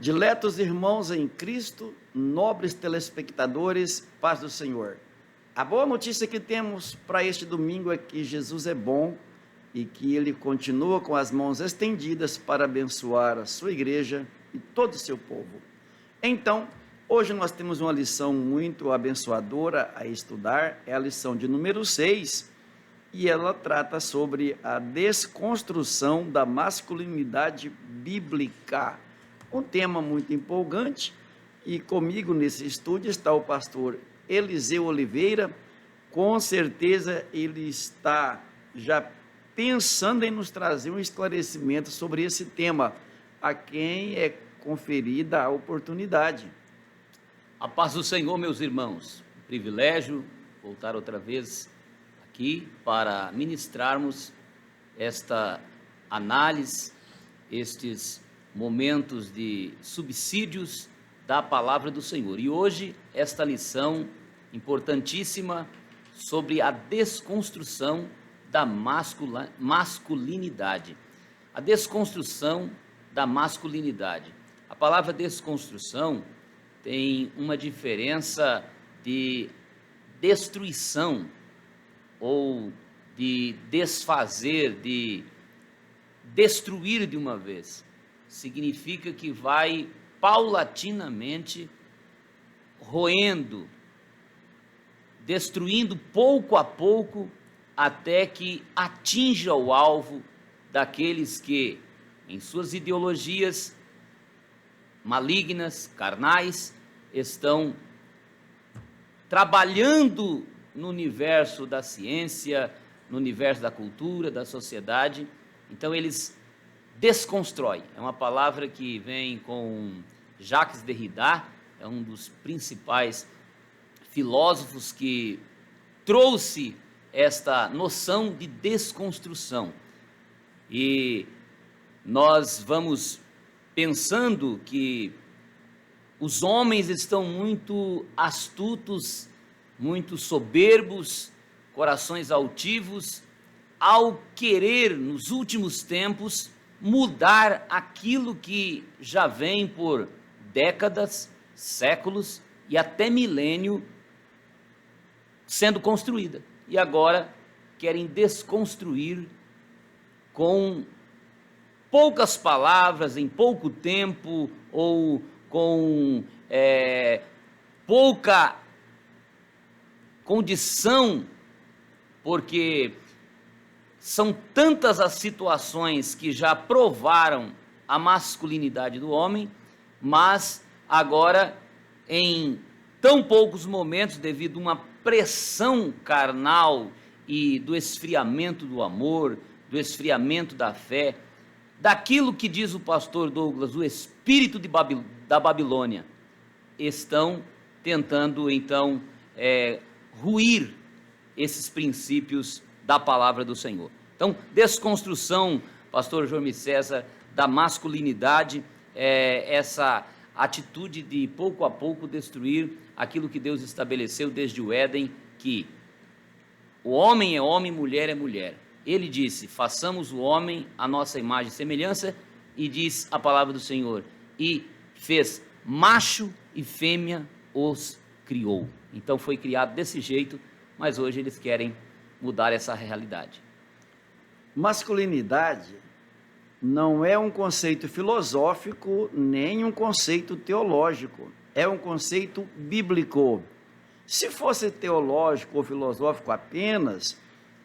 Diletos irmãos em Cristo, nobres telespectadores, paz do Senhor. A boa notícia que temos para este domingo é que Jesus é bom e que Ele continua com as mãos estendidas para abençoar a sua igreja e todo o seu povo. Então, hoje nós temos uma lição muito abençoadora a estudar, é a lição de número 6, e ela trata sobre a desconstrução da masculinidade bíblica. Um tema muito empolgante, e comigo nesse estúdio está o pastor Eliseu Oliveira. Com certeza ele está já pensando em nos trazer um esclarecimento sobre esse tema, a quem é conferida a oportunidade. A paz do Senhor, meus irmãos. Privilégio voltar outra vez aqui para ministrarmos esta análise, estes momentos de subsídios da palavra do Senhor. E hoje, esta lição importantíssima sobre a desconstrução da masculinidade. A desconstrução da masculinidade. A palavra desconstrução tem uma diferença de destruição ou de desfazer, de destruir de uma vez. Significa que vai paulatinamente roendo, destruindo pouco a pouco, até que atinja o alvo daqueles que, em suas ideologias malignas, carnais, estão trabalhando no universo da ciência, no universo da cultura, da sociedade. Então eles desconstrói, é uma palavra que vem com Jacques Derrida, é um dos principais filósofos que trouxe esta noção de desconstrução. E nós vamos pensando que os homens estão muito astutos, muito soberbos, corações altivos, ao querer, nos últimos tempos, mudar aquilo que já vem por décadas, séculos e até milênio sendo construída. E agora querem desconstruir com poucas palavras, em pouco tempo, ou com pouca condição, porque são tantas as situações que já provaram a masculinidade do homem, mas agora, em tão poucos momentos, devido a uma pressão carnal e do esfriamento do amor, do esfriamento da fé, daquilo que diz o pastor Douglas, o espírito da Babilônia, estão tentando então ruir esses princípios da palavra do Senhor. Então, desconstrução, pastor João César, da masculinidade, essa atitude de pouco a pouco destruir aquilo que Deus estabeleceu desde o Éden, que o homem é homem, mulher é mulher. Ele disse, façamos o homem a nossa imagem e semelhança, e diz a palavra do Senhor, e fez macho e fêmea os criou. Então foi criado desse jeito, mas hoje eles querem mudar essa realidade. Masculinidade não é um conceito filosófico, nem um conceito teológico, é um conceito bíblico. Se fosse teológico ou filosófico apenas,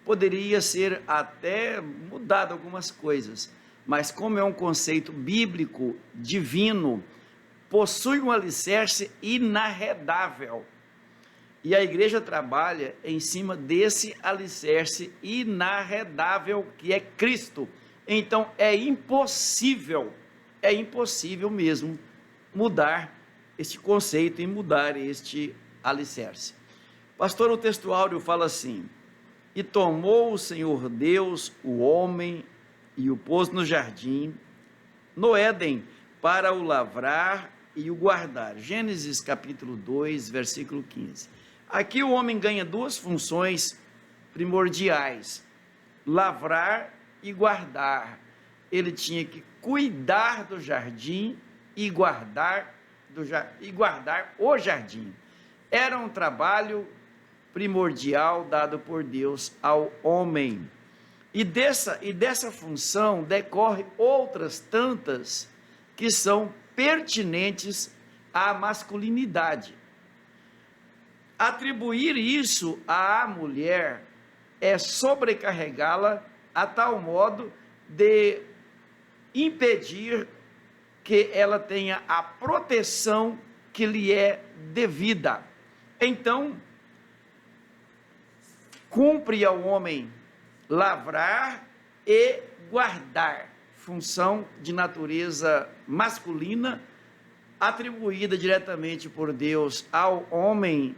poderia ser até mudado algumas coisas, mas como é um conceito bíblico, divino, possui um alicerce inarredável. E a igreja trabalha em cima desse alicerce inarredável que é Cristo. Então é impossível mesmo mudar este conceito e mudar este alicerce. Pastor, o texto áureo fala assim: e tomou o Senhor Deus o homem e o pôs no jardim, no Éden, para o lavrar e o guardar. Gênesis capítulo 2, versículo 15. Aqui o homem ganha duas funções primordiais: lavrar e guardar. Ele tinha que cuidar do jardim e guardar o jardim. Era um trabalho primordial dado por Deus ao homem. E dessa função decorre outras tantas que são pertinentes à masculinidade. Atribuir isso à mulher é sobrecarregá-la a tal modo de impedir que ela tenha a proteção que lhe é devida. Então, cumpre ao homem lavrar e guardar, função de natureza masculina, atribuída diretamente por Deus ao homem,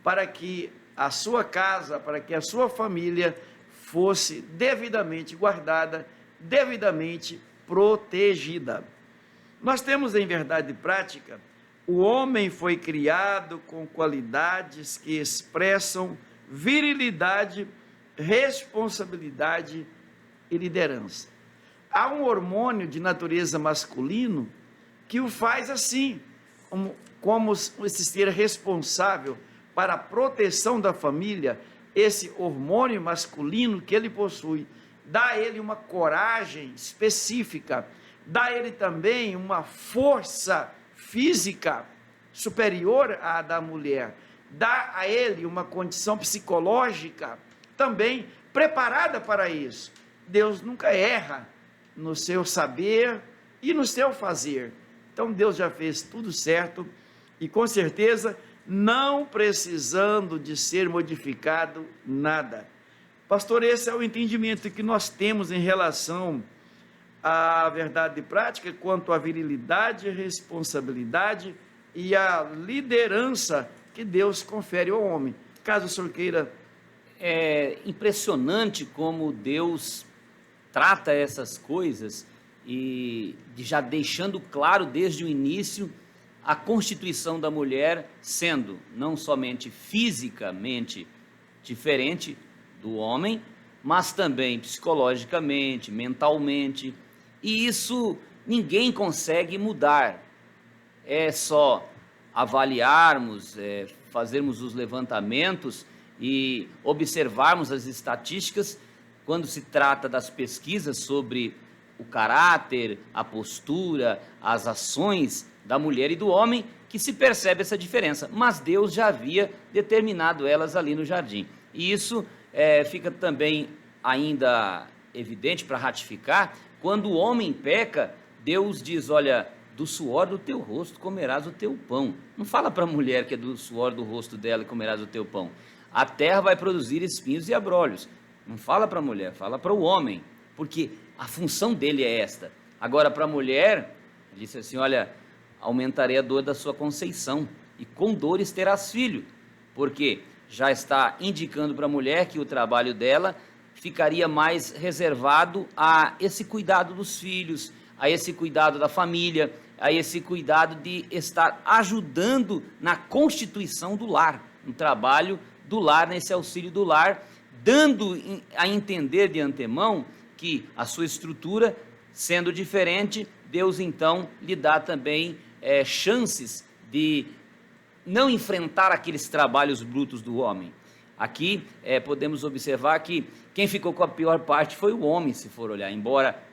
para que a sua casa, para que a sua família fosse devidamente guardada, devidamente protegida. Nós temos em verdade prática, o homem foi criado com qualidades que expressam virilidade, responsabilidade e liderança. Há um hormônio de natureza masculino que o faz assim, como esse ser responsável para a proteção da família. Esse hormônio masculino que ele possui dá a ele uma coragem específica, dá a ele também uma força física superior à da mulher, dá a ele uma condição psicológica também preparada para isso. Deus nunca erra no seu saber e no seu fazer. Então Deus já fez tudo certo e com certeza não precisando de ser modificado nada. Pastor, esse é o entendimento que nós temos em relação à verdade prática quanto à virilidade, responsabilidade e à liderança que Deus confere ao homem. Caso o senhor queira... É impressionante como Deus trata essas coisas e já deixando claro desde o início a constituição da mulher sendo não somente fisicamente diferente do homem, mas também psicologicamente, mentalmente, e isso ninguém consegue mudar. É só avaliarmos, fazermos os levantamentos e observarmos as estatísticas quando se trata das pesquisas sobre o caráter, a postura, as ações da mulher e do homem, que se percebe essa diferença, mas Deus já havia determinado elas ali no jardim. E isso fica também ainda evidente para ratificar, quando o homem peca, Deus diz, olha, do suor do teu rosto comerás o teu pão. Não fala para a mulher que é do suor do rosto dela que comerás o teu pão. A terra vai produzir espinhos e abrolhos. Não fala para a mulher, fala para o homem, porque a função dele é esta. Agora, para a mulher, ele disse assim, olha, aumentarei a dor da sua conceição, e com dores terás filho, porque já está indicando para a mulher que o trabalho dela ficaria mais reservado a esse cuidado dos filhos, a esse cuidado da família, a esse cuidado de estar ajudando na constituição do lar, no trabalho do lar, nesse auxílio do lar, dando a entender de antemão que a sua estrutura, sendo diferente, Deus então lhe dá também chances de não enfrentar aqueles trabalhos brutos do homem. Aqui podemos observar que quem ficou com a pior parte foi o homem, se for olhar, embora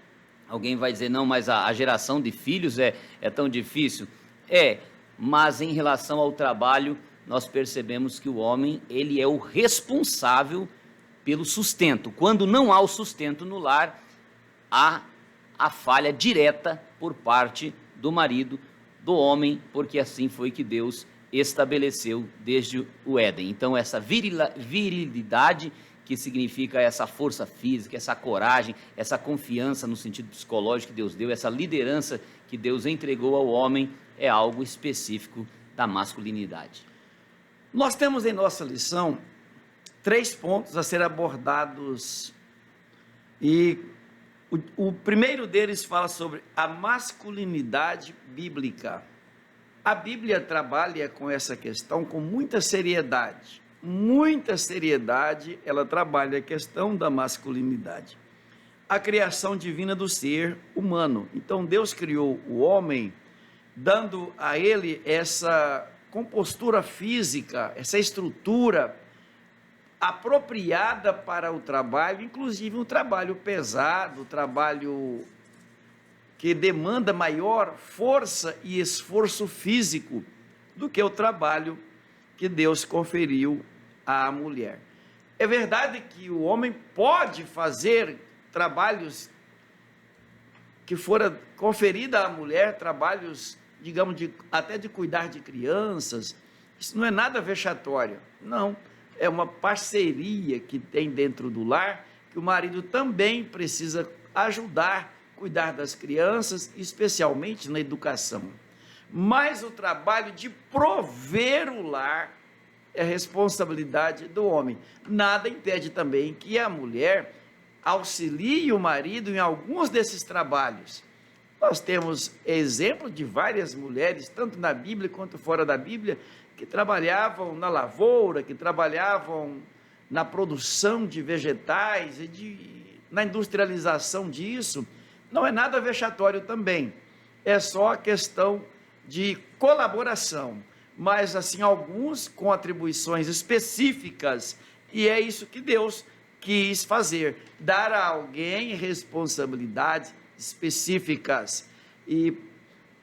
alguém vai dizer, não, mas a geração de filhos é tão difícil. Mas em relação ao trabalho, nós percebemos que o homem, ele é o responsável pelo sustento. Quando não há o sustento no lar, há a falha direta por parte do marido, do homem, porque assim foi que Deus estabeleceu desde o Éden. Então essa virilidade, que significa essa força física, essa coragem, essa confiança no sentido psicológico que Deus deu, essa liderança que Deus entregou ao homem, é algo específico da masculinidade. Nós temos em nossa lição 3 pontos a ser abordados, e o primeiro deles fala sobre a masculinidade bíblica. A Bíblia trabalha com essa questão com muita seriedade, ela trabalha a questão da masculinidade. A criação divina do ser humano. Então Deus criou o homem dando a ele essa compostura física, essa estrutura apropriada para o trabalho, inclusive um trabalho pesado, trabalho que demanda maior força e esforço físico do que o trabalho que Deus conferiu à mulher. É verdade que o homem pode fazer trabalhos que fora conferida à mulher, trabalhos, digamos, até de cuidar de crianças. Isso não é nada vexatório, não. É uma parceria que tem dentro do lar, que o marido também precisa ajudar, cuidar das crianças, especialmente na educação. Mas o trabalho de prover o lar é responsabilidade do homem. Nada impede também que a mulher auxilie o marido em alguns desses trabalhos. Nós temos exemplo de várias mulheres, tanto na Bíblia quanto fora da Bíblia, que trabalhavam na lavoura, que trabalhavam na produção de vegetais e na industrialização disso. Não é nada vexatório também, é só a questão de colaboração, mas assim, alguns com atribuições específicas, e é isso que Deus quis fazer, dar a alguém responsabilidades específicas e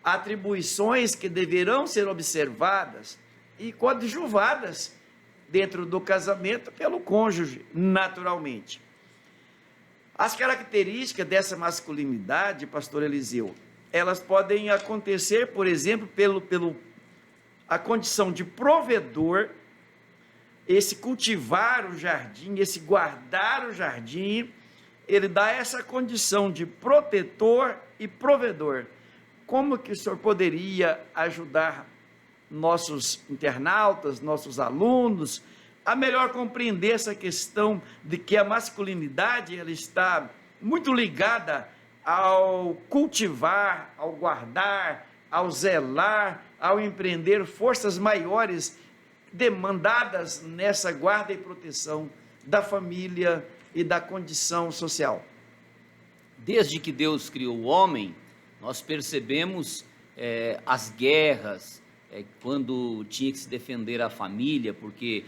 atribuições que deverão ser observadas e coadjuvadas dentro do casamento pelo cônjuge, naturalmente. As características dessa masculinidade, pastor Eliseu, elas podem acontecer, por exemplo, a condição de provedor, esse cultivar o jardim, esse guardar o jardim, ele dá essa condição de protetor e provedor. Como que o senhor poderia ajudar nossos internautas, nossos alunos, a melhor compreender essa questão de que a masculinidade ela está muito ligada ao cultivar, ao guardar, ao zelar, ao empreender forças maiores demandadas nessa guarda e proteção da família e da condição social? Desde que Deus criou o homem, nós percebemos as guerras, quando tinha que se defender a família, porque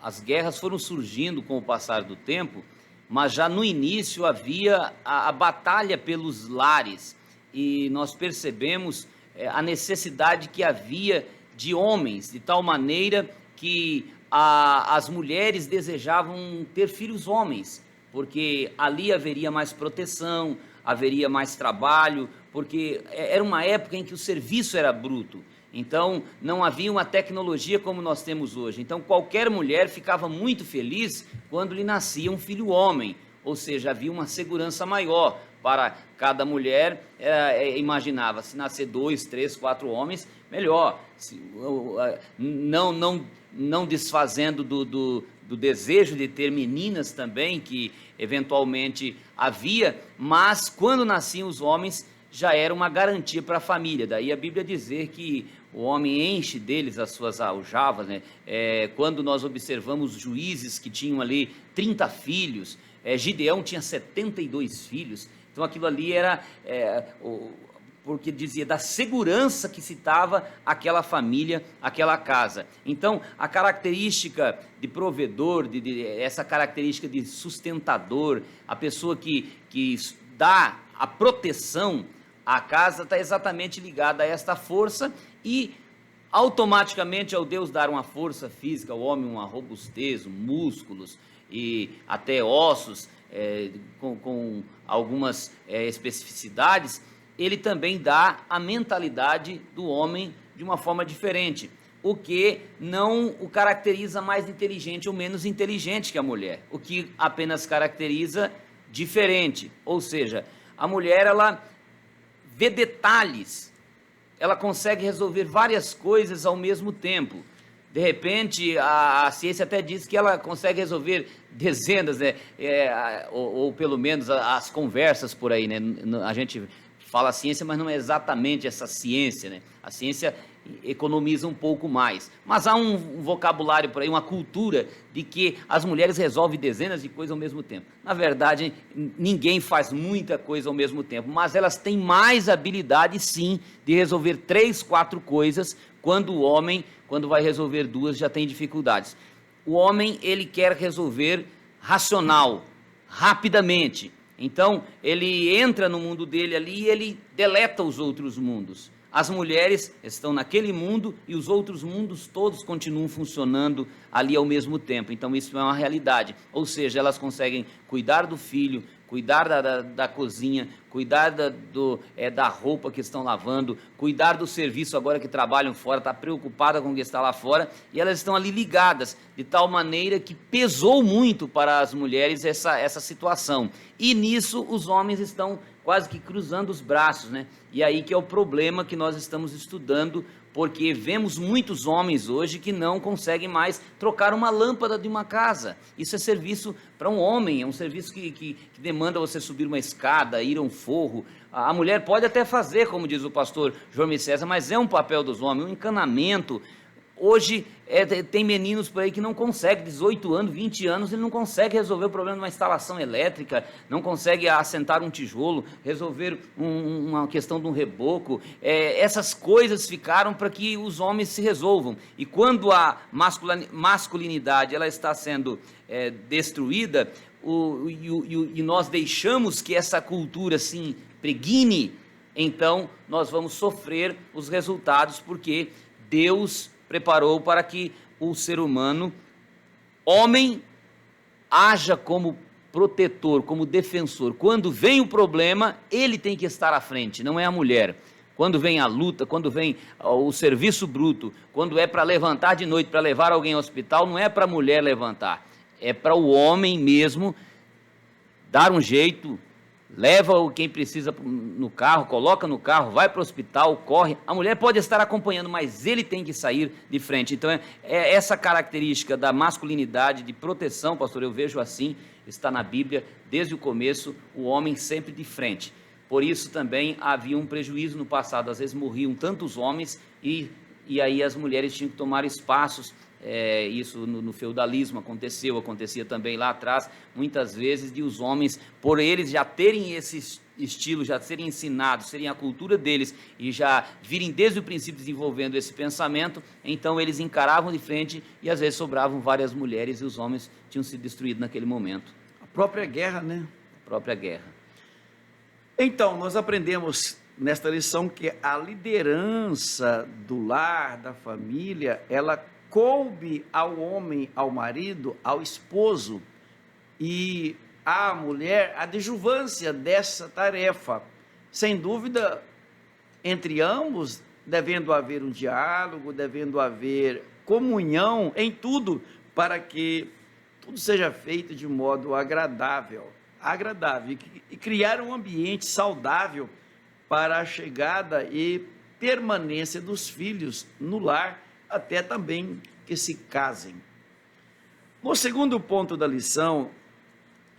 as guerras foram surgindo com o passar do tempo, mas já no início havia a batalha pelos lares, e nós percebemos a necessidade que havia de homens, de tal maneira que as mulheres desejavam ter filhos homens, porque ali haveria mais proteção, haveria mais trabalho, porque era uma época em que o serviço era bruto. Então, não havia uma tecnologia como nós temos hoje. Então, qualquer mulher ficava muito feliz quando lhe nascia um filho homem, ou seja, havia uma segurança maior para cada mulher. Imaginava, se nascer 2, 3, 4 homens, melhor. Não desfazendo do desejo de ter meninas também, que eventualmente havia, mas quando nasciam os homens, já era uma garantia para a família. Daí a Bíblia dizer que o homem enche deles as suas aljavas, né? Quando nós observamos juízes que tinham ali 30 filhos, Gideão tinha 72 filhos, então aquilo ali era, porque dizia da segurança que citava aquela família, aquela casa. Então a característica de provedor, essa característica de sustentador, a pessoa que dá a proteção, a casa está exatamente ligada a esta força, e automaticamente, ao Deus dar uma força física ao homem, uma robustez, músculos e até ossos, com algumas especificidades, ele também dá a mentalidade do homem de uma forma diferente, o que não o caracteriza mais inteligente ou menos inteligente que a mulher, o que apenas caracteriza diferente. Ou seja, a mulher, ela vê detalhes, ela consegue resolver várias coisas ao mesmo tempo. De repente, a ciência até diz que ela consegue resolver dezenas, né? Ou pelo menos as conversas por aí, né? A gente fala ciência, mas não é exatamente essa ciência, né? A ciência economiza um pouco mais. Mas há um vocabulário por aí, uma cultura de que as mulheres resolvem dezenas de coisas ao mesmo tempo. Na verdade, ninguém faz muita coisa ao mesmo tempo, mas elas têm mais habilidade, sim, de resolver 3, 4 coisas, quando o homem, quando vai resolver 2, já tem dificuldades. O homem, ele quer resolver racional, rapidamente. Então, ele entra no mundo dele ali e ele deleta os outros mundos. As mulheres estão naquele mundo e os outros mundos todos continuam funcionando ali ao mesmo tempo. Então, isso é uma realidade. Ou seja, elas conseguem cuidar do filho, cuidar da cozinha, cuidar da roupa que estão lavando, cuidar do serviço agora que trabalham fora, está preocupada com o que está lá fora, e elas estão ali ligadas, de tal maneira que pesou muito para as mulheres essa situação. E nisso os homens estão quase que cruzando os braços, né? E aí que é o problema que nós estamos estudando, porque vemos muitos homens hoje que não conseguem mais trocar uma lâmpada de uma casa. Isso é serviço para um homem, é um serviço que demanda você subir uma escada, ir a um forro. A mulher pode até fazer, como diz o pastor João César, mas é um papel dos homens, um encanamento. Hoje tem meninos por aí que não conseguem, 18 anos, 20 anos, ele não consegue resolver o problema de uma instalação elétrica, não consegue assentar um tijolo, resolver uma questão de um reboco. Essas coisas ficaram para que os homens se resolvam. E quando a masculinidade ela está sendo destruída, e nós deixamos que essa cultura se impregne, então nós vamos sofrer os resultados, porque Deus preparou para que o ser humano, homem, haja como protetor, como defensor. Quando vem o problema, ele tem que estar à frente, não é a mulher. Quando vem a luta, quando vem o serviço bruto, quando é para levantar de noite, para levar alguém ao hospital, não é para a mulher levantar, é para o homem mesmo dar um jeito, leva quem precisa no carro, coloca no carro, vai para o hospital, corre. A mulher pode estar acompanhando, mas ele tem que sair de frente. Então, essa característica da masculinidade, de proteção, pastor, eu vejo assim, está na Bíblia, desde o começo, o homem sempre de frente. Por isso também havia um prejuízo no passado, às vezes morriam tantos homens e aí as mulheres tinham que tomar espaços. Isso no feudalismo acontecia também lá atrás, muitas vezes, de os homens, por eles já terem esse estilo, já serem ensinados, serem a cultura deles e já virem desde o princípio desenvolvendo esse pensamento, então eles encaravam de frente e às vezes sobravam várias mulheres e os homens tinham se destruído naquele momento. A própria guerra, né? A própria guerra. Então, nós aprendemos nesta lição que a liderança do lar, da família, ela coube ao homem, ao marido, ao esposo, e à mulher a adjuvância dessa tarefa. Sem dúvida, entre ambos, devendo haver um diálogo, devendo haver comunhão em tudo, para que tudo seja feito de modo agradável, e criar um ambiente saudável para a chegada e permanência dos filhos no lar, até também que se casem. No segundo ponto da lição,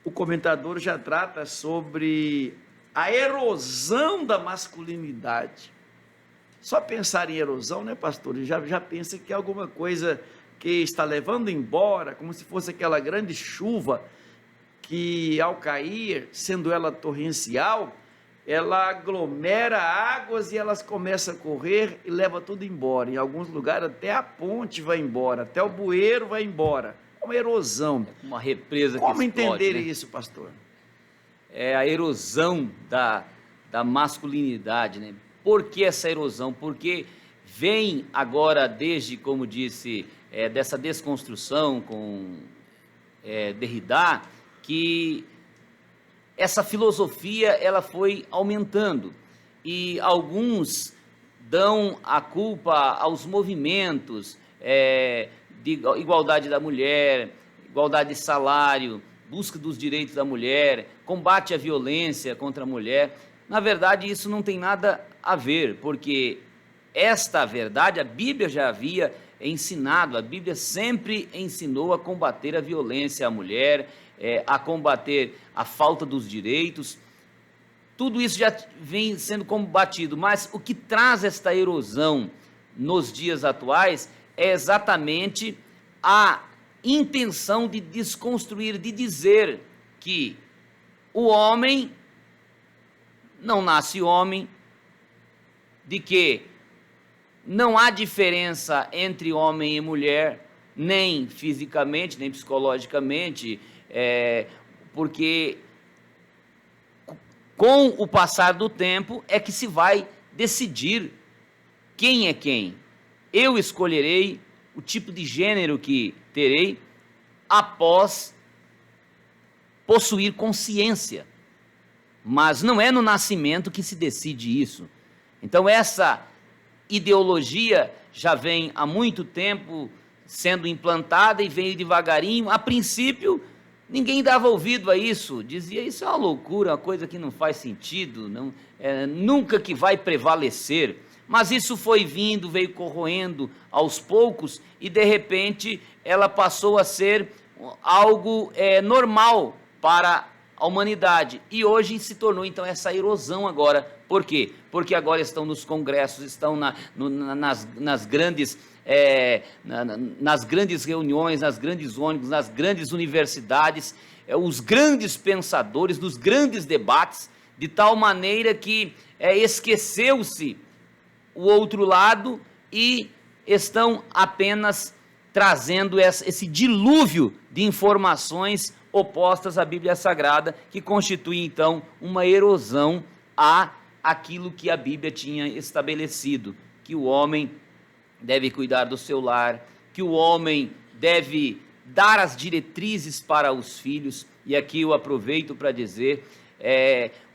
o comentador já trata sobre a erosão da masculinidade. Só pensar em erosão, né, pastor? Já pensa que é alguma coisa que está levando embora, como se fosse aquela grande chuva que, ao cair, sendo ela torrencial, ela aglomera águas e elas começam a correr e leva tudo embora. Em alguns lugares até a ponte vai embora, até o bueiro vai embora. É uma erosão. É uma represa que Como explode, entender né? isso, pastor? É a erosão da masculinidade, né? Por que essa erosão? Porque vem agora, desde, como disse, dessa desconstrução com Derrida, que essa filosofia ela foi aumentando e alguns dão a culpa aos movimentos de igualdade da mulher, igualdade de salário, busca dos direitos da mulher, combate à violência contra a mulher. Na verdade, isso não tem nada a ver, porque esta verdade a Bíblia já havia ensinado, a Bíblia sempre ensinou a combater a violência à mulher, a combater a falta dos direitos. Tudo isso já vem sendo combatido, mas o que traz esta erosão nos dias atuais é exatamente a intenção de desconstruir, de dizer que o homem não nasce homem, de que não há diferença entre homem e mulher, nem fisicamente, nem psicologicamente, porque com o passar do tempo é que se vai decidir quem é quem. Eu escolherei o tipo de gênero que terei após possuir consciência, mas não é no nascimento que se decide isso. Então essa ideologia já vem há muito tempo sendo implantada e veio devagarinho. A princípio, ninguém dava ouvido a isso, dizia isso é uma loucura, uma coisa que não faz sentido, não, nunca que vai prevalecer. Mas isso foi vindo, veio corroendo aos poucos e de repente ela passou a ser algo normal para a humanidade. E hoje se tornou então essa erosão agora. Por quê? Porque agora estão nos congressos, estão nas grandes reuniões, nas grandes ônibus, nas grandes universidades, os grandes pensadores, nos grandes debates, de tal maneira que esqueceu-se o outro lado e estão apenas trazendo esse dilúvio de informações opostas à Bíblia Sagrada, que constitui então uma erosão àquilo que a Bíblia tinha estabelecido, que o homem deve cuidar do seu lar, que o homem deve dar as diretrizes para os filhos. E aqui eu aproveito para dizer,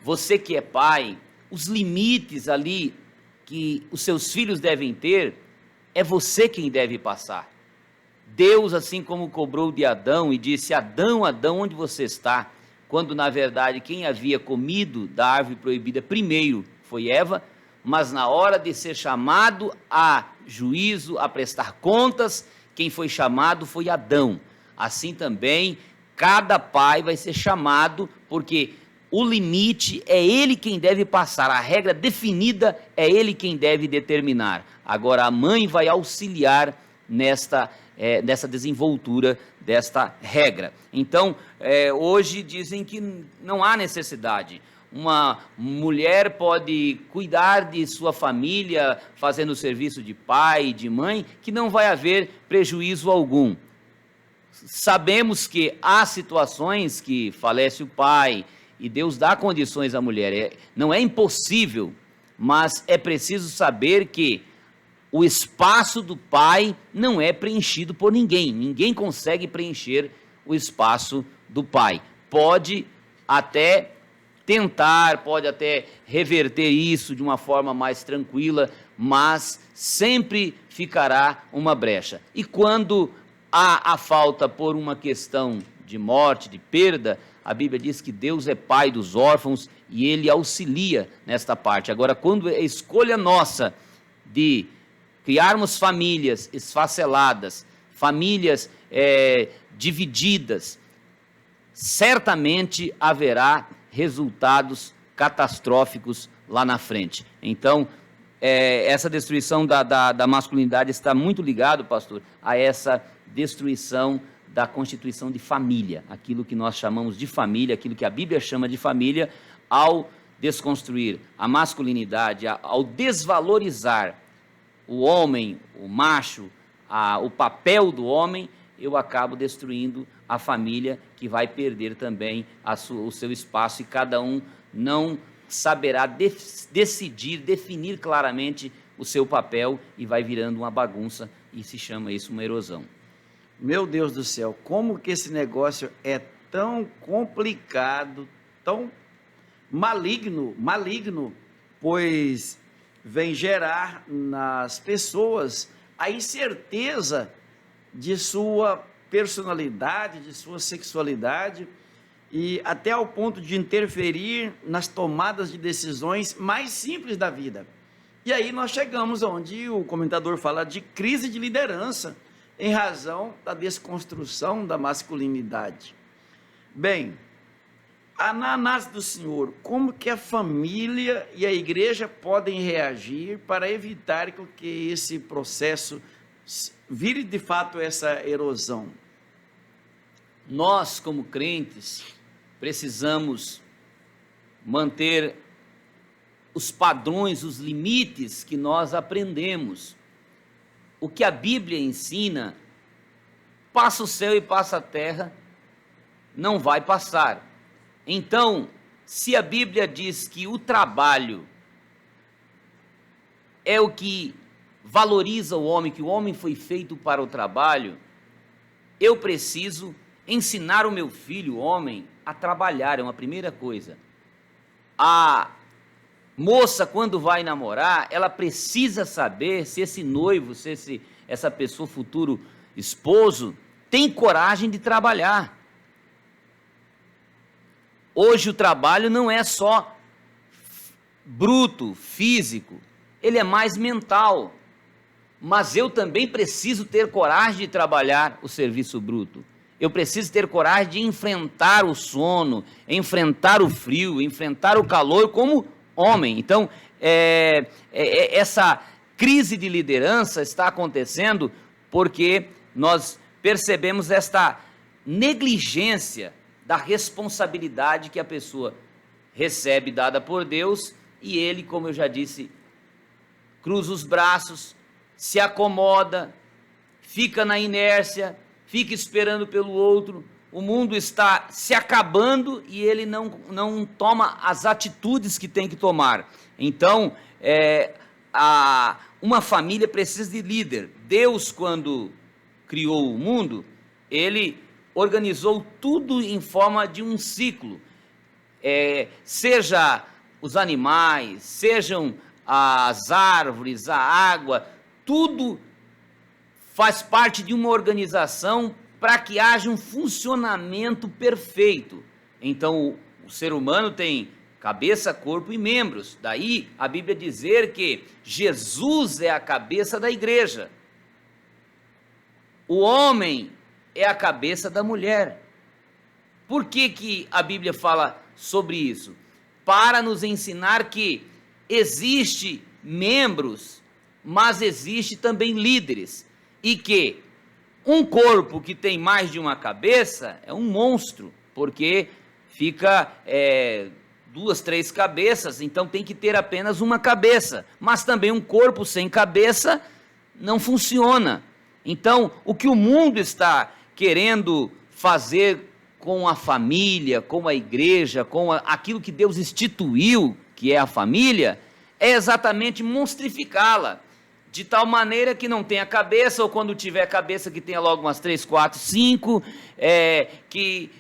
você que é pai, os limites ali que os seus filhos devem ter, é você quem deve passar. Deus, assim como cobrou de Adão e disse: Adão, Adão, onde você está? Quando na verdade quem havia comido da árvore proibida primeiro foi Eva, mas na hora de ser chamado a juízo, a prestar contas, quem foi chamado foi Adão. Assim também cada pai vai ser chamado, porque o limite é ele quem deve passar, a regra definida é ele quem deve determinar. Agora a mãe vai auxiliar nessa desenvoltura desta regra. Então, hoje dizem que não há necessidade. Uma mulher pode cuidar de sua família, fazendo o serviço de pai e de mãe, que não vai haver prejuízo algum. Sabemos que há situações que falece o pai e Deus dá condições à mulher. Não é impossível, mas é preciso saber que o espaço do pai não é preenchido por ninguém. Ninguém consegue preencher o espaço do pai. Pode até tentar, pode até reverter isso de uma forma mais tranquila, mas sempre ficará uma brecha. E quando há a falta por uma questão de morte, de perda, a Bíblia diz que Deus é pai dos órfãos e Ele auxilia nesta parte. Agora, quando é escolha nossa de criarmos famílias esfaceladas, famílias divididas, certamente haverá resultados catastróficos lá na frente. Então, essa destruição da masculinidade está muito ligado, pastor, a essa destruição da constituição de família, aquilo que nós chamamos de família, aquilo que a Bíblia chama de família, ao desconstruir a masculinidade, ao desvalorizar o homem, o macho, o papel do homem, eu acabo destruindo a família, que vai perder também o seu espaço, e cada um não saberá decidir, definir claramente o seu papel, e vai virando uma bagunça, e se chama isso uma erosão. Meu Deus do céu, como que esse negócio é tão complicado, tão maligno, pois vem gerar nas pessoas a incerteza de sua personalidade, de sua sexualidade, e até ao ponto de interferir nas tomadas de decisões mais simples da vida. E aí nós chegamos onde o comentador fala de crise de liderança, em razão da desconstrução da masculinidade. Bem, Na análise do senhor, como que a família e a igreja podem reagir para evitar que esse processo vire de fato essa erosão? Nós, como crentes, precisamos manter os padrões, os limites que nós aprendemos. O que a Bíblia ensina, passa o céu e passa a terra, não vai passar. Então, se a Bíblia diz que o trabalho é o que valoriza o homem, que o homem foi feito para o trabalho, eu preciso ensinar o meu filho, homem, a trabalhar, é uma primeira coisa. A moça, quando vai namorar, ela precisa saber se esse noivo, se essa pessoa, futuro esposo, tem coragem de trabalhar. Hoje o trabalho não é só bruto, físico, ele é mais mental. Mas eu também preciso ter coragem de trabalhar o serviço bruto. Eu preciso ter coragem de enfrentar o sono, enfrentar o frio, enfrentar o calor como homem. Então, essa crise de liderança está acontecendo porque nós percebemos esta negligência da responsabilidade que a pessoa recebe dada por Deus, e ele, como eu já disse, cruza os braços, se acomoda, fica na inércia, fica esperando pelo outro. O mundo está se acabando e ele não toma as atitudes que tem que tomar. Então, uma família precisa de líder. Deus, quando criou o mundo, ele organizou tudo em forma de um ciclo. Seja os animais, sejam as árvores, a água, tudo faz parte de uma organização para que haja um funcionamento perfeito. Então, o ser humano tem cabeça, corpo e membros. Daí a Bíblia dizer que Jesus é a cabeça da igreja. O homem é a cabeça da mulher. Por que a Bíblia fala sobre isso? Para nos ensinar que existe membros, mas existe também líderes, e que um corpo que tem mais de uma cabeça é um monstro, porque fica 2, 3 cabeças, então tem que ter apenas uma cabeça, mas também um corpo sem cabeça não funciona. Então, o que o mundo está querendo fazer com a família, com a igreja, com aquilo que Deus instituiu, que é a família, é exatamente monstrificá-la, de tal maneira que não tenha cabeça, ou quando tiver cabeça que tenha logo umas 3, 4, 5, que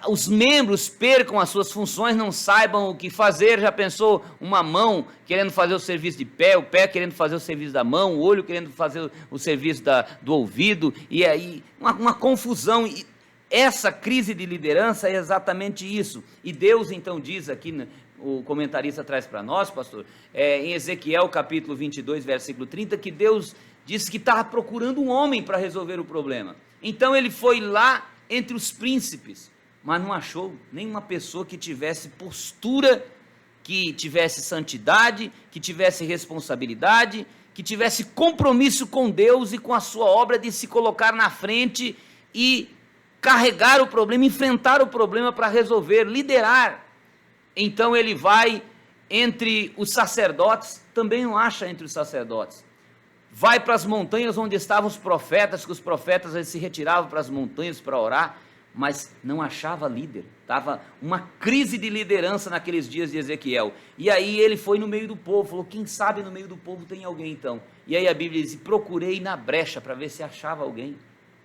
os membros percam as suas funções, não saibam o que fazer. Já pensou uma mão querendo fazer o serviço de pé, o pé querendo fazer o serviço da mão, o olho querendo fazer o serviço do ouvido, e aí uma confusão. E essa crise de liderança é exatamente isso. E Deus então diz aqui, né, o comentarista traz para nós, pastor, em Ezequiel capítulo 22, versículo 30, que Deus disse que estava procurando um homem para resolver o problema. Então ele foi lá entre os príncipes, mas não achou nenhuma pessoa que tivesse postura, que tivesse santidade, que tivesse responsabilidade, que tivesse compromisso com Deus e com a sua obra de se colocar na frente e carregar o problema, enfrentar o problema para resolver, liderar. Então ele vai entre os sacerdotes, também não acha entre os sacerdotes. Vai para as montanhas onde estavam os profetas, que os profetas eles se retiravam para as montanhas para orar, mas não achava líder. Estava uma crise de liderança naqueles dias de Ezequiel. E aí ele foi no meio do povo, falou, quem sabe no meio do povo tem alguém então. E aí a Bíblia diz, procurei na brecha para ver se achava alguém,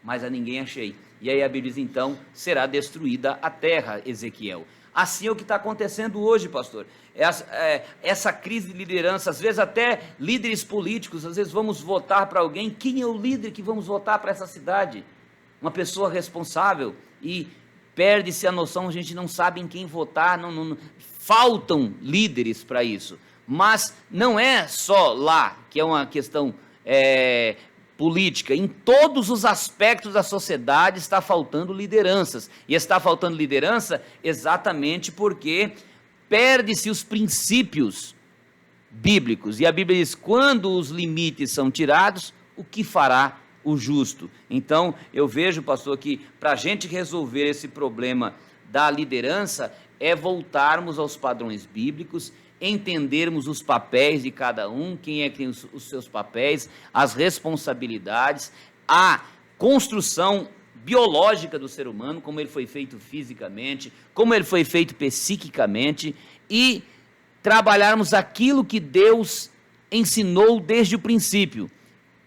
mas a ninguém achei. E aí a Bíblia diz, então, será destruída a terra, Ezequiel. Assim é o que está acontecendo hoje, pastor. Essa crise de liderança, às vezes até líderes políticos, às vezes vamos votar para alguém, quem é o líder que vamos votar para essa cidade? Uma pessoa responsável, e perde-se a noção, a gente não sabe em quem votar, faltam líderes para isso. Mas não é só lá que é uma questão política, em todos os aspectos da sociedade está faltando lideranças. E está faltando liderança exatamente porque perde-se os princípios bíblicos. E a Bíblia diz: quando os limites são tirados, o que fará o justo? Então, eu vejo, pastor, que para a gente resolver esse problema da liderança é voltarmos aos padrões bíblicos, entendermos os papéis de cada um, quem é que tem os seus papéis, as responsabilidades, a construção biológica do ser humano, como ele foi feito fisicamente, como ele foi feito psiquicamente, e trabalharmos aquilo que Deus ensinou desde o princípio,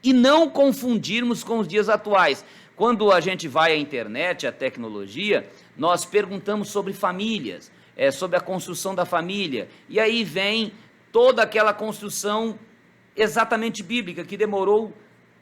e não confundirmos com os dias atuais. Quando a gente vai à internet, à tecnologia, nós perguntamos sobre famílias, sobre a construção da família, e aí vem toda aquela construção exatamente bíblica, que demorou,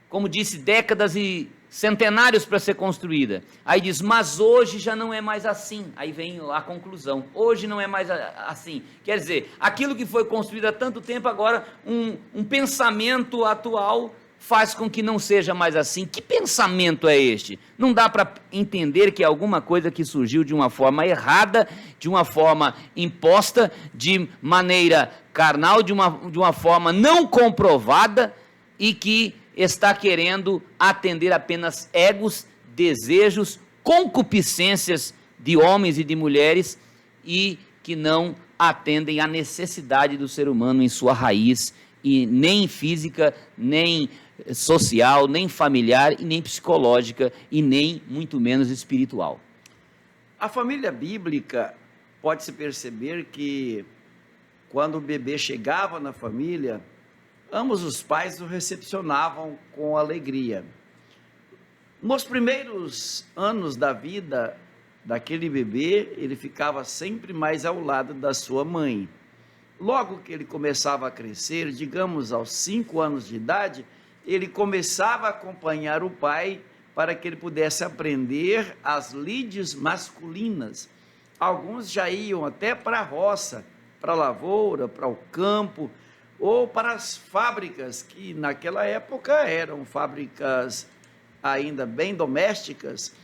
como disse, décadas e centenários para ser construída. Aí diz: mas hoje já não é mais assim. Aí vem a conclusão: hoje não é mais assim. Quer dizer, aquilo que foi construído há tanto tempo, agora um pensamento atual faz com que não seja mais assim. Que pensamento é este? Não dá para entender que é alguma coisa que surgiu de uma forma errada, de uma forma imposta, de maneira carnal, de uma forma não comprovada, e que está querendo atender apenas egos, desejos, concupiscências de homens e de mulheres, e que não atendem à necessidade do ser humano em sua raiz, e nem física, nem social, nem familiar, e nem psicológica, e nem muito menos espiritual. A família bíblica, pode-se perceber que quando o bebê chegava na família, ambos os pais o recepcionavam com alegria. Nos primeiros anos da vida daquele bebê, ele ficava sempre mais ao lado da sua mãe. Logo que ele começava a crescer, digamos aos 5 anos de idade, ele começava a acompanhar o pai para que ele pudesse aprender as lides masculinas. Alguns já iam até para a roça, para a lavoura, para o campo, ou para as fábricas, que naquela época eram fábricas ainda bem domésticas,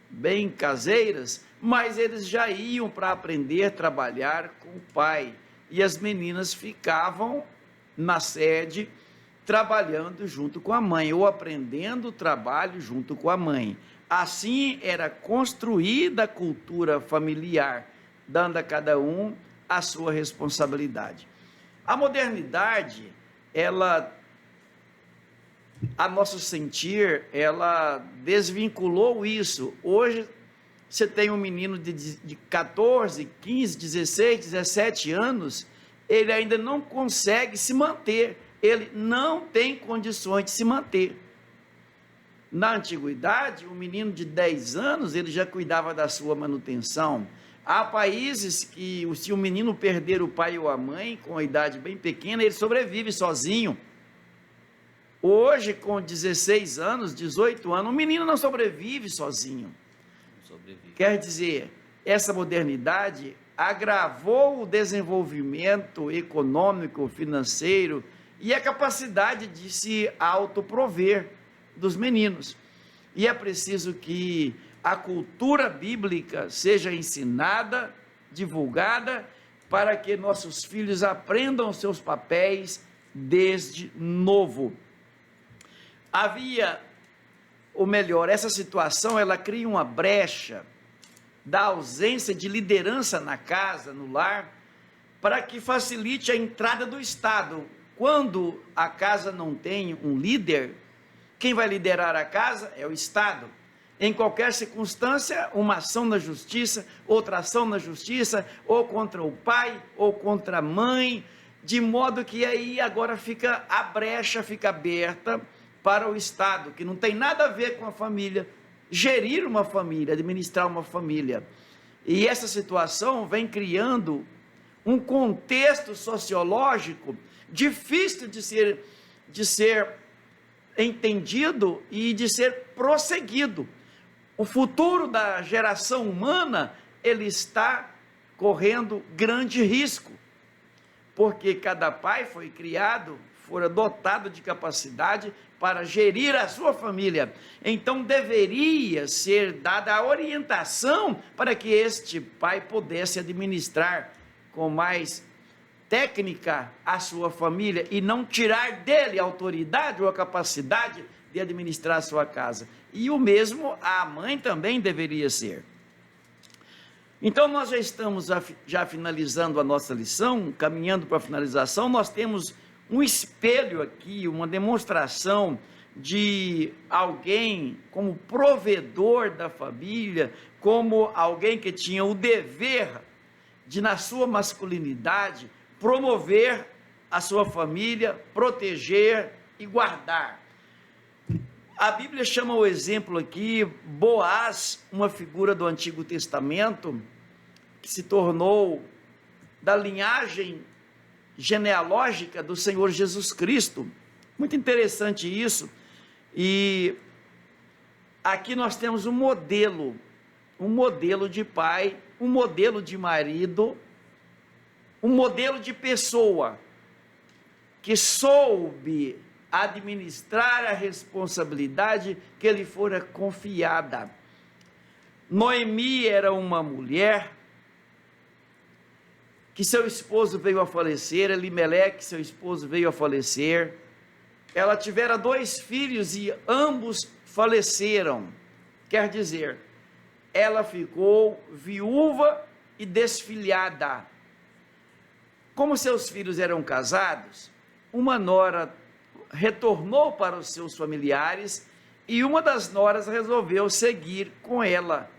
bem caseiras, mas eles já iam para aprender a trabalhar com o pai. E as meninas ficavam na sede, trabalhando junto com a mãe, ou aprendendo o trabalho junto com a mãe. Assim era construída a cultura familiar, dando a cada um a sua responsabilidade. A modernidade, ela, a nosso sentir, ela desvinculou isso. Hoje, você tem um menino de 14, 15, 16, 17 anos, ele ainda não consegue se manter, ele não tem condições de se manter. Na antiguidade, um menino de 10 anos, ele já cuidava da sua manutenção. Há países que, se o menino perder o pai ou a mãe com a idade bem pequena, ele sobrevive sozinho. Hoje, com 16 anos, 18 anos, um menino não sobrevive sozinho. Quer dizer, essa modernidade agravou o desenvolvimento econômico, financeiro e a capacidade de se autoprover dos meninos. E é preciso que a cultura bíblica seja ensinada, divulgada, para que nossos filhos aprendam os seus papéis desde novo. Essa situação, ela cria uma brecha da ausência de liderança na casa, no lar, para que facilite a entrada do Estado. Quando a casa não tem um líder, quem vai liderar a casa é o Estado. Em qualquer circunstância, uma ação na justiça, outra ação na justiça, ou contra o pai, ou contra a mãe, de modo que aí agora fica a brecha, fica aberta para o Estado, que não tem nada a ver com a família, gerir uma família, administrar uma família. E essa situação vem criando um contexto sociológico difícil de ser entendido e de ser prosseguido. O futuro da geração humana, ele está correndo grande risco, porque cada pai foi criado fora dotado de capacidade para gerir a sua família. Então deveria ser dada a orientação para que este pai pudesse administrar com mais técnica a sua família e não tirar dele a autoridade ou a capacidade de administrar a sua casa. E o mesmo a mãe também deveria ser. Então nós já estamos finalizando a nossa lição, caminhando para a finalização. Nós temos um espelho aqui, uma demonstração de alguém como provedor da família, como alguém que tinha o dever de, na sua masculinidade, promover a sua família, proteger e guardar. A Bíblia chama o exemplo aqui, Boaz, uma figura do Antigo Testamento, que se tornou da linhagem genealógica do Senhor Jesus Cristo. Muito interessante isso. E aqui nós temos um modelo de pai, um modelo de marido, um modelo de pessoa que soube administrar a responsabilidade que lhe fora confiada. Noemi era uma mulher que seu esposo veio a falecer, Elimeleque, seu esposo, veio a falecer. Ela tivera 2 filhos e ambos faleceram. Quer dizer, ela ficou viúva e desfilhada. Como seus filhos eram casados, uma nora retornou para os seus familiares e uma das noras resolveu seguir com ela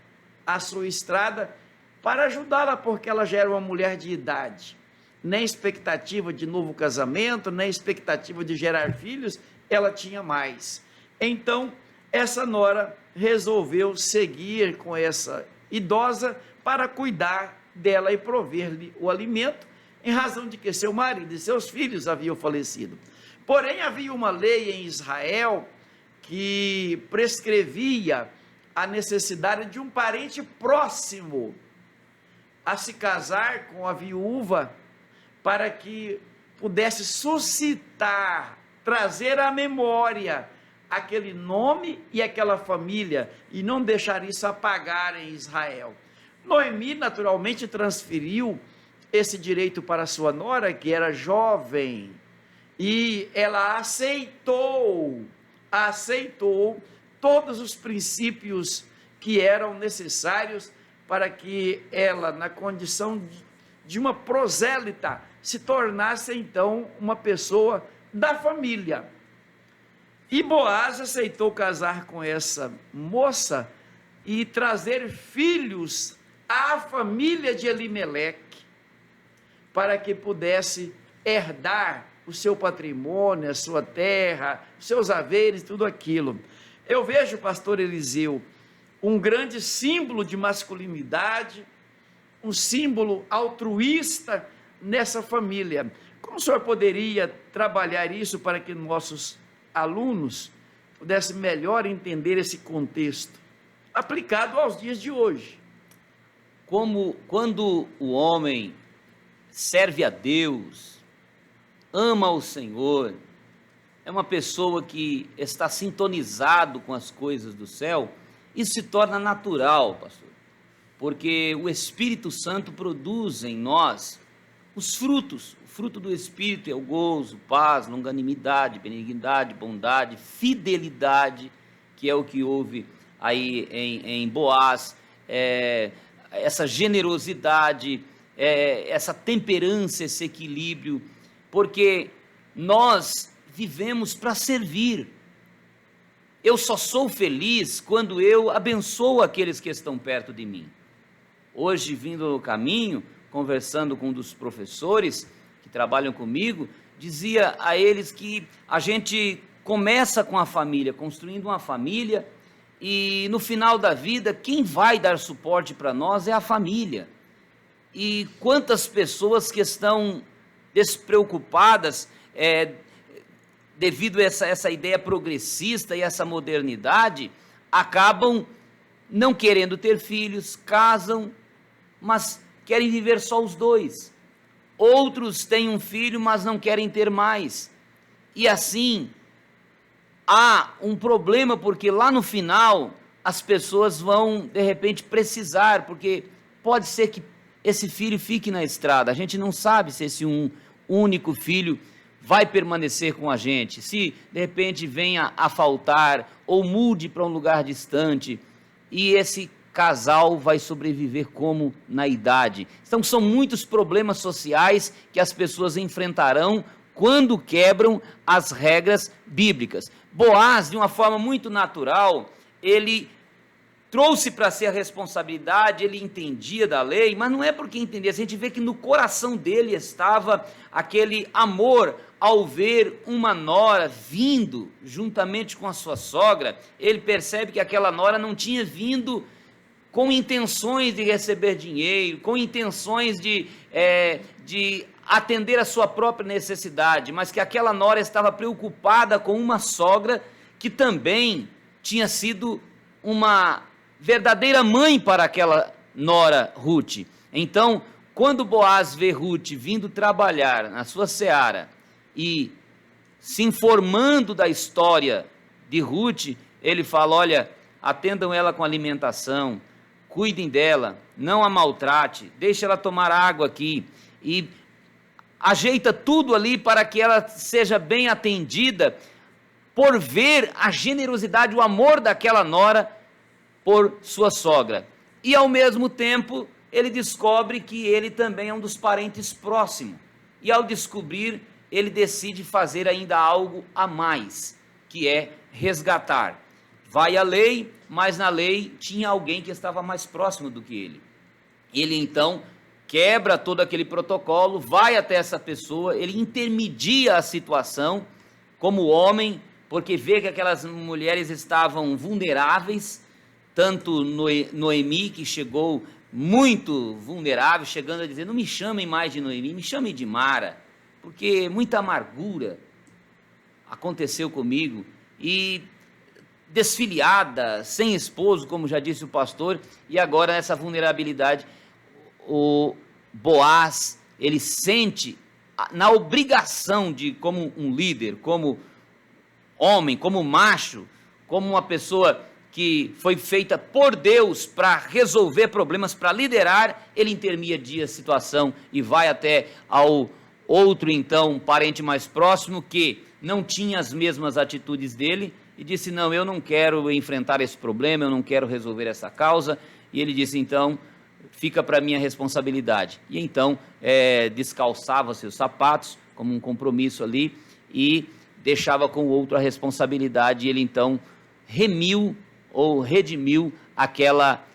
a sua estrada para ajudá-la, porque ela já era uma mulher de idade, nem expectativa de novo casamento, nem expectativa de gerar filhos, ela tinha mais. Então, essa nora resolveu seguir com essa idosa para cuidar dela e prover-lhe o alimento, em razão de que seu marido e seus filhos haviam falecido. Porém, havia uma lei em Israel que prescrevia a necessidade de um parente próximo a se casar com a viúva, para que pudesse suscitar, trazer à memória aquele nome e aquela família, e não deixar isso apagar em Israel. Noemi, naturalmente, transferiu esse direito para sua nora, que era jovem, e ela aceitou todos os princípios que eram necessários para que ela, na condição de uma prosélita, se tornasse então uma pessoa da família. E Boaz aceitou casar com essa moça e trazer filhos à família de Elimeleque, para que pudesse herdar o seu patrimônio, a sua terra, os seus haveres, tudo aquilo. Eu vejo, pastor Eliseu, um grande símbolo de masculinidade, um símbolo altruísta nessa família. Como o senhor poderia trabalhar isso para que nossos alunos pudessem melhor entender esse contexto, aplicado aos dias de hoje? Quando o homem serve a Deus, ama o Senhor, é uma pessoa que está sintonizado com as coisas do céu, isso se torna natural, pastor, porque o Espírito Santo produz em nós os frutos. O fruto do Espírito é o gozo, paz, longanimidade, benignidade, bondade, fidelidade, que é o que houve aí em Boaz, essa generosidade, essa temperança, esse equilíbrio, porque nós vivemos para servir. Eu só sou feliz quando eu abençoo aqueles que estão perto de mim. Hoje, vindo no caminho, conversando com um dos professores que trabalham comigo, dizia a eles que a gente começa com a família, construindo uma família, e no final da vida, quem vai dar suporte para nós é a família. E quantas pessoas que estão despreocupadas, devido a essa ideia progressista e essa modernidade, acabam não querendo ter filhos, casam, mas querem viver só os dois. Outros têm um filho, mas não querem ter mais. E assim, há um problema, porque lá no final as pessoas vão de repente precisar, porque pode ser que esse filho fique na estrada. A gente não sabe se esse único filho vai permanecer com a gente, se de repente venha a faltar ou mude para um lugar distante, e esse casal vai sobreviver como na idade. Então são muitos problemas sociais que as pessoas enfrentarão quando quebram as regras bíblicas. Boaz, de uma forma muito natural, ele trouxe para si a responsabilidade, ele entendia da lei, mas não é porque entendia, a gente vê que no coração dele estava aquele amor ao ver uma nora vindo juntamente com a sua sogra. Ele percebe que aquela nora não tinha vindo com intenções de receber dinheiro, com intenções de atender a sua própria necessidade, mas que aquela nora estava preocupada com uma sogra que também tinha sido uma verdadeira mãe para aquela nora Ruth. Então, quando Boaz vê Ruth vindo trabalhar na sua seara e se informando da história de Ruth, ele fala: olha, atendam ela com alimentação, cuidem dela, não a maltrate, deixe ela tomar água aqui, e ajeita tudo ali para que ela seja bem atendida, por ver a generosidade, o amor daquela nora por sua sogra. E ao mesmo tempo, ele descobre que ele também é um dos parentes próximos, e ao descobrir, ele decide fazer ainda algo a mais, que é resgatar. Vai à lei, mas na lei tinha alguém que estava mais próximo do que ele. Ele então quebra todo aquele protocolo, vai até essa pessoa, ele intermedia a situação como homem, porque vê que aquelas mulheres estavam vulneráveis, tanto Noemi, que chegou muito vulnerável, chegando a dizer: não me chamem mais de Noemi, me chamem de Mara, porque muita amargura aconteceu comigo, e desfiliada, sem esposo, como já disse o pastor, e agora nessa vulnerabilidade, o Boaz, ele sente na obrigação de, como um líder, como homem, como macho, como uma pessoa que foi feita por Deus para resolver problemas, para liderar, ele intermedia a situação e vai até ao outro, então, parente mais próximo, que não tinha as mesmas atitudes dele, e disse: não, eu não quero enfrentar esse problema, eu não quero resolver essa causa. E ele disse: então, fica para minha responsabilidade. E então, descalçava seus sapatos, como um compromisso ali, e deixava com o outro a responsabilidade. E ele então remiu ou redimiu aquela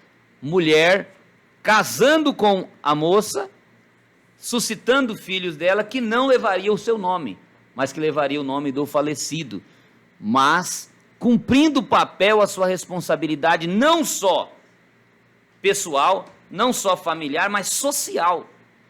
mulher, casando com a moça, suscitando filhos dela, que não levaria o seu nome, mas que levaria o nome do falecido, mas cumprindo o papel, a sua responsabilidade, não só pessoal, não só familiar, mas social,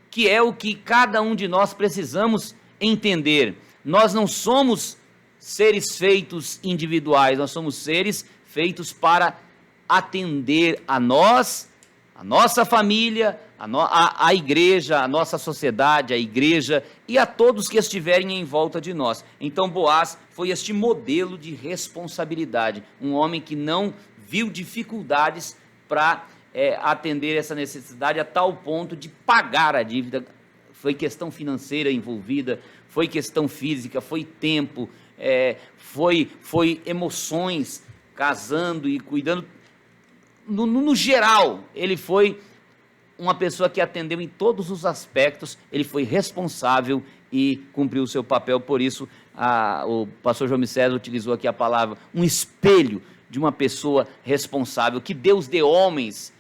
que é o que cada um de nós precisamos entender. Nós não somos seres feitos individuais, nós somos seres feitos para atender a nós, a nossa família, a igreja, a nossa sociedade, a igreja e a todos que estiverem em volta de nós. Então Boaz foi este modelo de responsabilidade, um homem que não viu dificuldades para atender essa necessidade a tal ponto de pagar a dívida. Foi questão financeira envolvida, foi questão física, foi tempo, foi emoções, casando e cuidando. No geral, ele foi uma pessoa que atendeu em todos os aspectos, ele foi responsável e cumpriu o seu papel. Por isso, o pastor João César utilizou aqui a palavra, um espelho de uma pessoa responsável. Que Deus dê homens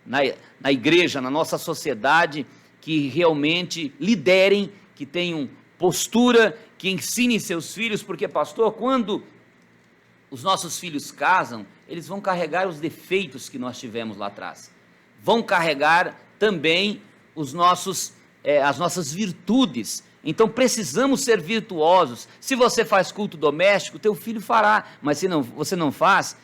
na igreja, na nossa sociedade, que realmente liderem, que tenham postura, que ensinem seus filhos, porque, pastor, quando os nossos filhos casam, eles vão carregar os defeitos que nós tivemos lá atrás, vão carregar também as nossas virtudes. Então precisamos ser virtuosos. Se você faz culto doméstico, teu filho fará, mas se você não faz,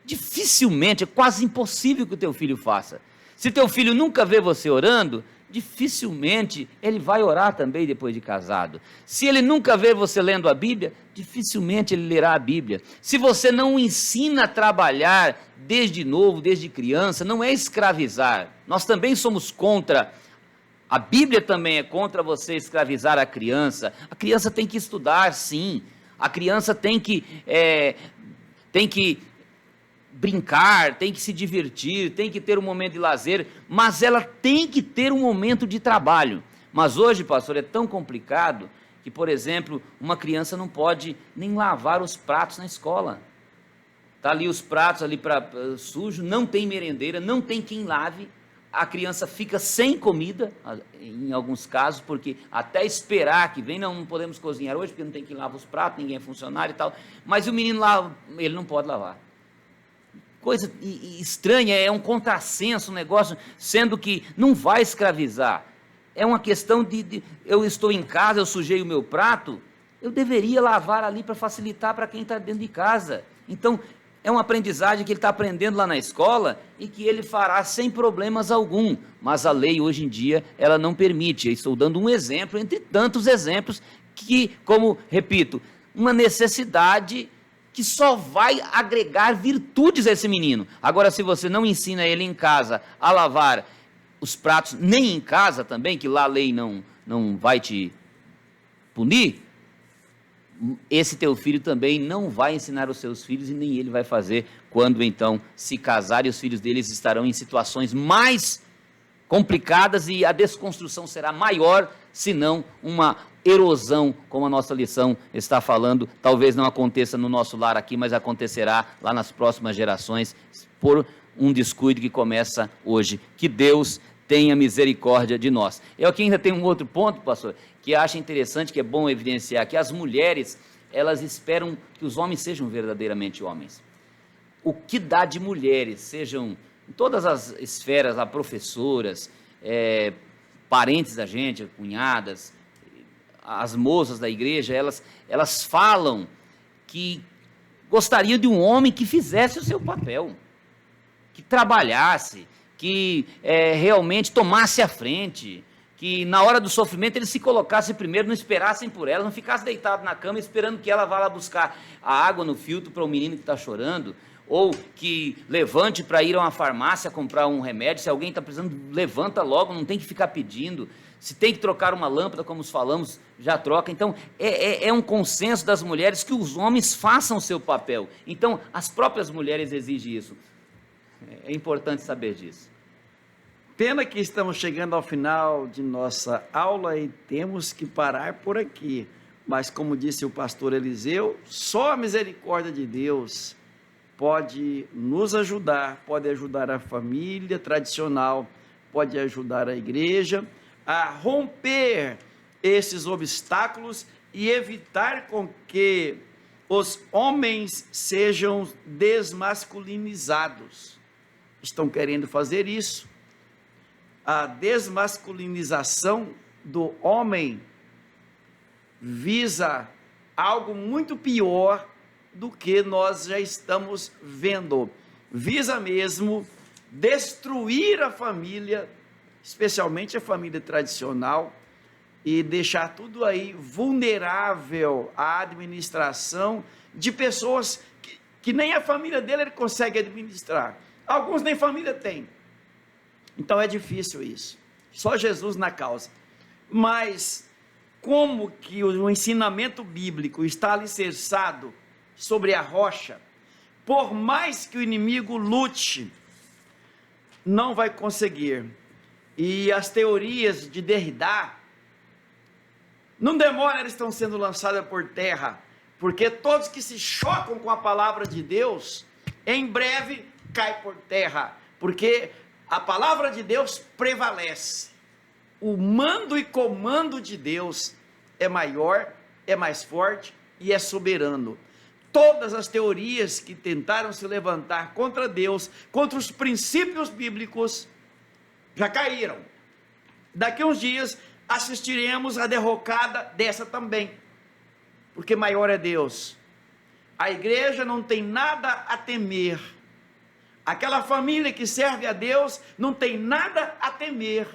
dificilmente, é quase impossível que o teu filho faça. Se teu filho nunca vê você orando, dificilmente ele vai orar também depois de casado. Se ele nunca vê você lendo a Bíblia, dificilmente ele lerá a Bíblia. Se você não o ensina a trabalhar desde novo, desde criança, não é escravizar. Nós também somos contra. A Bíblia também é contra você escravizar a criança. A criança tem que estudar, sim. A criança tem que brincar, tem que se divertir, tem que ter um momento de lazer, mas ela tem que ter um momento de trabalho. Mas hoje, pastor, é tão complicado que, por exemplo, uma criança não pode nem lavar os pratos na escola. Está ali os pratos ali sujo, não tem merendeira, não tem quem lave, a criança fica sem comida, em alguns casos, porque até esperar que venha, não podemos cozinhar hoje, porque não tem quem lava os pratos, ninguém é funcionário e tal, mas o menino lá, ele não pode lavar. Coisa estranha, é um contrassenso, um negócio, sendo que não vai escravizar. É uma questão eu estou em casa, eu sujei o meu prato, eu deveria lavar ali para facilitar para quem está dentro de casa. Então, é uma aprendizagem que ele está aprendendo lá na escola e que ele fará sem problemas algum. Mas a lei hoje em dia, ela não permite. Eu estou dando um exemplo entre tantos exemplos que, como, repito, uma necessidade que só vai agregar virtudes a esse menino. Agora, se você não ensina ele em casa a lavar os pratos, nem em casa também, que lá a lei não vai te punir, esse teu filho também não vai ensinar os seus filhos e nem ele vai fazer quando então se casar, e os filhos deles estarão em situações mais complicadas e a desconstrução será maior, se não uma erosão, como a nossa lição está falando. Talvez não aconteça no nosso lar aqui, mas acontecerá lá nas próximas gerações, por um descuido que começa hoje. Que Deus tenha misericórdia de nós. Eu aqui ainda tenho um outro ponto, pastor, que acho interessante, que é bom evidenciar, que as mulheres, elas esperam que os homens sejam verdadeiramente homens. O que dá de mulheres, sejam em todas as esferas, lá, professoras, parentes da gente, cunhadas, as moças da igreja, elas falam que gostariam de um homem que fizesse o seu papel, que trabalhasse, que realmente tomasse a frente, que na hora do sofrimento ele se colocasse primeiro, não esperassem por ela, não ficasse deitado na cama esperando que ela vá lá buscar a água no filtro para o menino que está chorando, ou que levante para ir a uma farmácia comprar um remédio. Se alguém está precisando, levanta logo, não tem que ficar pedindo. Se tem que trocar uma lâmpada, como falamos, já troca. Então, é um consenso das mulheres que os homens façam o seu papel. Então, as próprias mulheres exigem isso. É importante saber disso. Pena que estamos chegando ao final de nossa aula e temos que parar por aqui. Mas, como disse o pastor Eliseu, só a misericórdia de Deus pode nos ajudar, pode ajudar a família tradicional, pode ajudar a igreja a romper esses obstáculos e evitar com que os homens sejam desmasculinizados. Estão querendo fazer isso. A desmasculinização do homem visa algo muito pior do que nós já estamos vendo. Visa mesmo destruir a família, especialmente a família tradicional, e deixar tudo aí vulnerável à administração de pessoas que nem a família dele ele consegue administrar. Alguns nem família têm. Então é difícil isso. Só Jesus na causa. Mas como que o ensinamento bíblico está alicerçado sobre a rocha, por mais que o inimigo lute, não vai conseguir. E as teorias de Derrida, não demora, elas estão sendo lançadas por terra, porque todos que se chocam com a palavra de Deus, em breve cai por terra, porque a palavra de Deus prevalece. O mando e comando de Deus é maior, é mais forte e é soberano. Todas as teorias que tentaram se levantar contra Deus, contra os princípios bíblicos, já caíram. Daqui a uns dias assistiremos a derrocada dessa também, porque maior é Deus. A igreja não tem nada a temer. Aquela família que serve a Deus não tem nada a temer,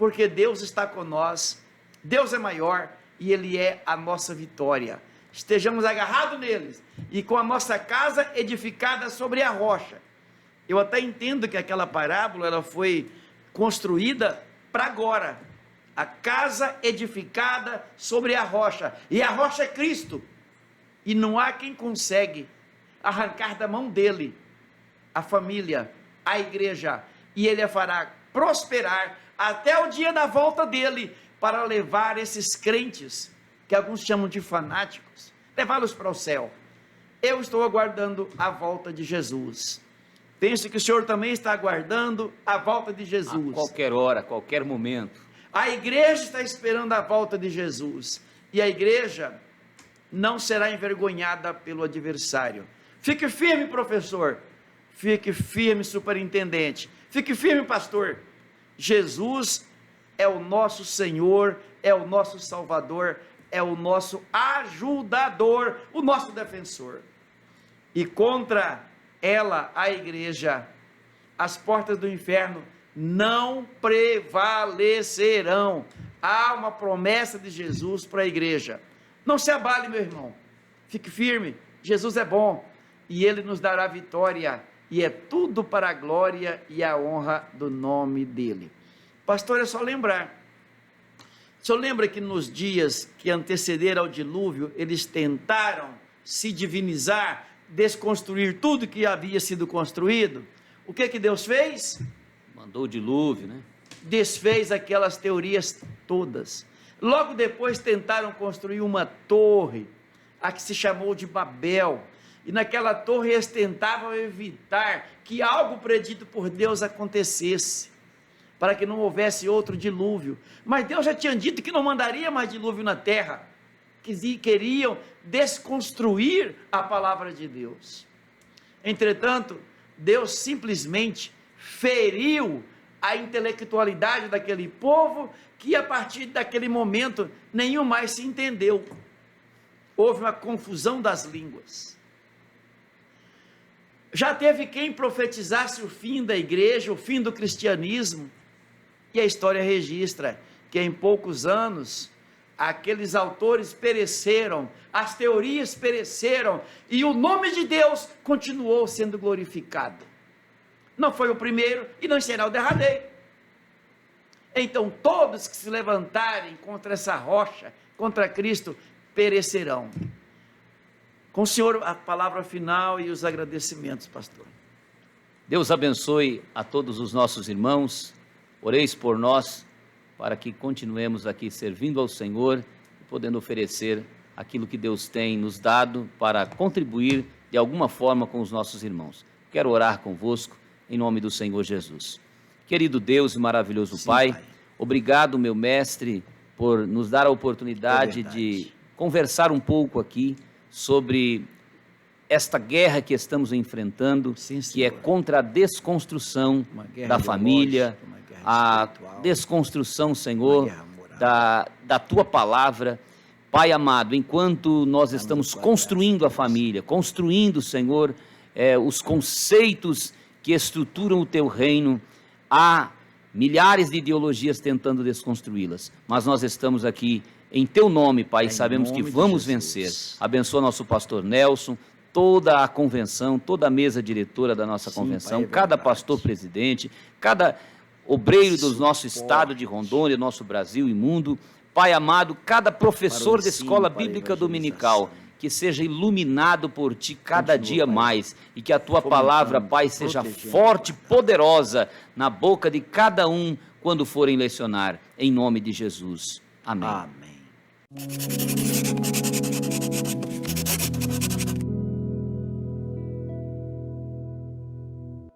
porque Deus está com nós, Deus é maior e Ele é a nossa vitória. Estejamos agarrados neles e com a nossa casa edificada sobre a rocha. Eu até entendo que aquela parábola ela foi construída para agora. A casa edificada sobre a rocha, e a rocha é Cristo, e não há quem consegue arrancar da mão dele a família, a igreja, e ele a fará prosperar até o dia da volta dele, para levar esses crentes, que alguns chamam de fanáticos, levá-los para o céu. Eu estou aguardando a volta de Jesus. Penso que o senhor também está aguardando a volta de Jesus. A qualquer hora, a qualquer momento. A igreja está esperando a volta de Jesus, e a igreja não será envergonhada pelo adversário. Fique firme, professor. Fique firme, superintendente. Fique firme, pastor. Jesus é o nosso Senhor, é o nosso Salvador, é o nosso ajudador, o nosso defensor. E contra ela, a igreja, as portas do inferno não prevalecerão. Há uma promessa de Jesus para a igreja. Não se abale, meu irmão. Fique firme. Jesus é bom e Ele nos dará vitória, e é tudo para a glória e a honra do nome dEle. Pastor, é só lembrar. O senhor lembra que nos dias que antecederam ao dilúvio, eles tentaram se divinizar, desconstruir tudo que havia sido construído? O que Deus fez? Mandou o dilúvio, né? Desfez aquelas teorias todas. Logo depois tentaram construir uma torre, a que se chamou de Babel, e naquela torre eles tentavam evitar que algo predito por Deus acontecesse, para que não houvesse outro dilúvio. Mas Deus já tinha dito que não mandaria mais dilúvio na terra, que queriam desconstruir a palavra de Deus. Entretanto, Deus simplesmente feriu a intelectualidade daquele povo, que a partir daquele momento nenhum mais se entendeu. Houve uma confusão das línguas. Já teve quem profetizasse o fim da igreja, o fim do cristianismo, e a história registra que em poucos anos aqueles autores pereceram, as teorias pereceram, e o nome de Deus continuou sendo glorificado. Não foi o primeiro e não será o derradeiro. Então todos que se levantarem contra essa rocha, contra Cristo, perecerão. Com o senhor a palavra final e os agradecimentos, pastor. Deus abençoe a todos os nossos irmãos. Oreis por nós, para que continuemos aqui servindo ao Senhor e podendo oferecer aquilo que Deus tem nos dado para contribuir de alguma forma com os nossos irmãos. Quero orar convosco em nome do Senhor Jesus. Querido Deus e maravilhoso Pai, obrigado, meu mestre, por nos dar a oportunidade de conversar um pouco aqui sobre esta guerra que estamos enfrentando, que é contra a desconstrução da família, a desconstrução, Senhor, da Tua palavra. Pai amado, enquanto nós estamos construindo a família, construindo, Senhor, os conceitos que estruturam o Teu reino, há milhares de ideologias tentando desconstruí-las, mas nós estamos aqui em Teu nome, Pai, e sabemos que vamos vencer. Abençoa nosso pastor Nelson, toda a convenção, toda a mesa diretora da nossa convenção, Pai, cada pastor presidente, cada obreiro do nosso estado de Rondônia, nosso Brasil e mundo. Pai amado, cada professor da escola bíblica dominical, que seja iluminado por Ti cada dia mais, e que a Tua palavra, Pai, seja forte, poderosa na boca de cada um quando forem lecionar, em nome de Jesus. Amém. Amém.